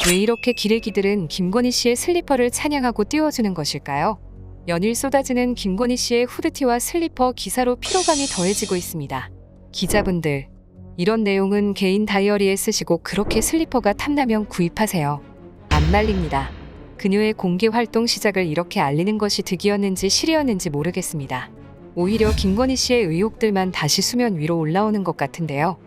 왜 이렇게 기레기들은 김건희 씨의 슬리퍼를 찬양하고 띄워주는 것일까요? 연일 쏟아지는 김건희 씨의 후드티와 슬리퍼 기사로 피로감이 더해지고 있습니다. 기자분들, 이런 내용은 개인 다이어리에 쓰시고 그렇게 슬리퍼가 탐나면 구입하세요. 안 말립니다. 그녀의 공개 활동 시작을 이렇게 알리는 것이 득이었는지 실이었는지 모르겠습니다. 오히려 김건희 씨의 의혹들만 다시 수면 위로 올라오는 것 같은데요.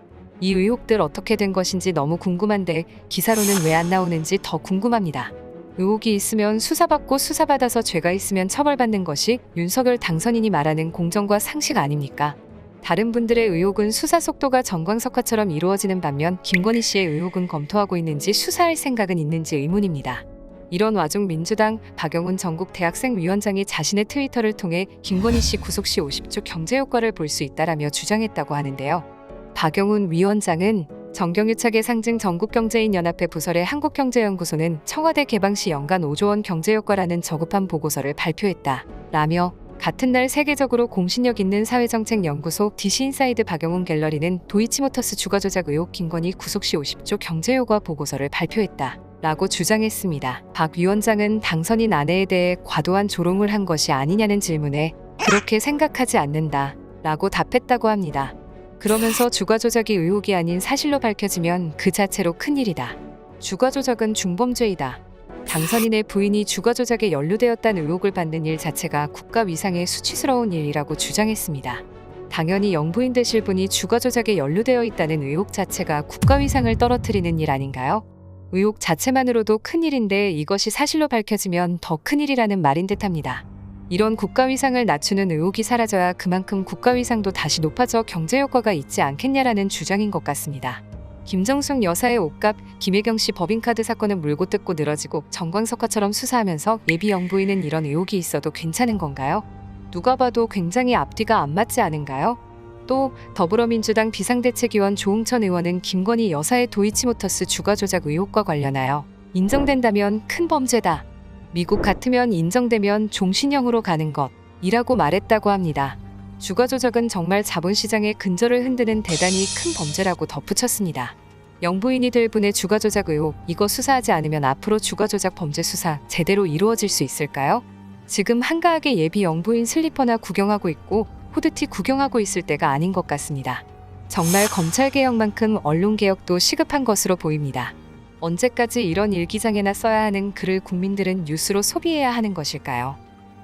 이 의혹들 어떻게 된 것인지 너무 궁금한데 기사로는 왜 안 나오는지 더 궁금합니다. 의혹이 있으면 수사받고 수사받아서 죄가 있으면 처벌받는 것이 윤석열 당선인이 말하는 공정과 상식 아닙니까? 다른 분들의 의혹은 수사 속도가 정광석화처럼 이루어지는 반면 김건희 씨의 의혹은 검토하고 있는지 수사할 생각은 있는지 의문입니다. 이런 와중 민주당 박영훈 전국 대학생위원장이 자신의 트위터를 통해 김건희 씨 구속 시 50조 경제효과를 볼 수 있다라며 주장했다고 하는데요. 박영훈 위원장은 정경유착의 상징 전국경제인연합회 부설의 한국경제연구소는 청와대 개방 시 연간 5조 원 경제효과라는 저급한 보고서를 발표했다 라며 같은 날 세계적으로 공신력 있는 사회정책연구소 DC인사이드 박영훈 갤러리는 도이치모터스 주가조작 의혹 김건희 구속 시 50조 경제효과 보고서를 발표했다 라고 주장했습니다. 박 위원장은 당선인 아내에 대해 과도한 조롱을 한 것이 아니냐는 질문에 그렇게 생각하지 않는다 라고 답했다고 합니다. 그러면서 주가조작이 의혹이 아닌 사실로 밝혀지면 그 자체로 큰일이다. 주가조작은 중범죄이다. 당선인의 부인이 주가조작에 연루되었다는 의혹을 받는 일 자체가 국가 위상에 수치스러운 일이라고 주장했습니다. 당연히 영부인 되실 분이 주가조작에 연루되어 있다는 의혹 자체가 국가 위상을 떨어뜨리는 일 아닌가요? 의혹 자체만으로도 큰일인데 이것이 사실로 밝혀지면 더 큰일이라는 말인 듯합니다. 이런 국가위상을 낮추는 의혹이 사라져야 그만큼 국가위상도 다시 높아져 경제효과가 있지 않겠냐라는 주장인 것 같습니다. 김정숙 여사의 옷값, 김혜경 씨 법인카드 사건은 물고 뜯고 늘어지고 정광석화처럼 수사하면서 예비 영부인은 이런 의혹이 있어도 괜찮은 건가요? 누가 봐도 굉장히 앞뒤가 안 맞지 않은가요? 또 더불어민주당 비상대책위원 조응천 의원은 김건희 여사의 도이치모터스 주가조작 의혹과 관련하여 인정된다면 큰 범죄다. 미국 같으면 인정되면 종신형으로 가는 것이라고 말했다고 합니다. 주가조작은 정말 자본시장의 근저를 흔드는 대단히 큰 범죄라고 덧붙였습니다. 영부인이 될 분의 주가조작 의혹, 이거 수사하지 않으면 앞으로 주가조작 범죄 수사 제대로 이루어질 수 있을까요? 지금 한가하게 예비 영부인 슬리퍼나 구경하고 있고 후드티 구경하고 있을 때가 아닌 것 같습니다. 정말 검찰개혁만큼 언론개혁도 시급한 것으로 보입니다. 언제까지 이런 일기장에나 써야 하는 글을 국민들은 뉴스로 소비해야 하는 것일까요?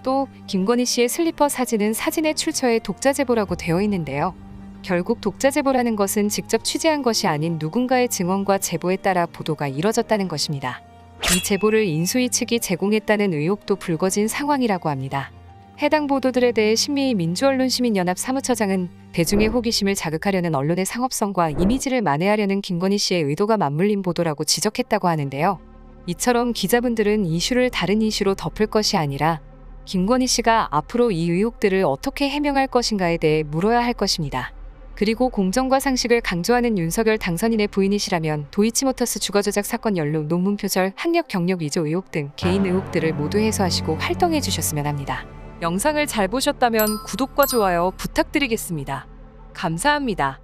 또 김건희 씨의 슬리퍼 사진은 사진의 출처에 독자제보라고 되어 있는데요. 결국 독자제보라는 것은 직접 취재한 것이 아닌 누군가의 증언과 제보에 따라 보도가 이뤄졌다는 것입니다. 이 제보를 인수위 측이 제공했다는 의혹도 불거진 상황이라고 합니다. 해당 보도들에 대해 신미희 민주언론시민연합 사무처장은 대중의 호기심을 자극하려는 언론의 상업성과 이미지를 만회하려는 김건희 씨의 의도가 맞물린 보도라고 지적했다고 하는데요. 이처럼 기자분들은 이슈를 다른 이슈로 덮을 것이 아니라 김건희 씨가 앞으로 이 의혹들을 어떻게 해명할 것인가에 대해 물어야 할 것입니다. 그리고 공정과 상식을 강조하는 윤석열 당선인의 부인이시라면 도이치모터스 주가조작 사건 연루, 논문 표절, 학력 경력 위조 의혹 등 개인 의혹들을 모두 해소하시고 활동해 주셨으면 합니다. 영상을 잘 보셨다면 구독과 좋아요 부탁드리겠습니다. 감사합니다.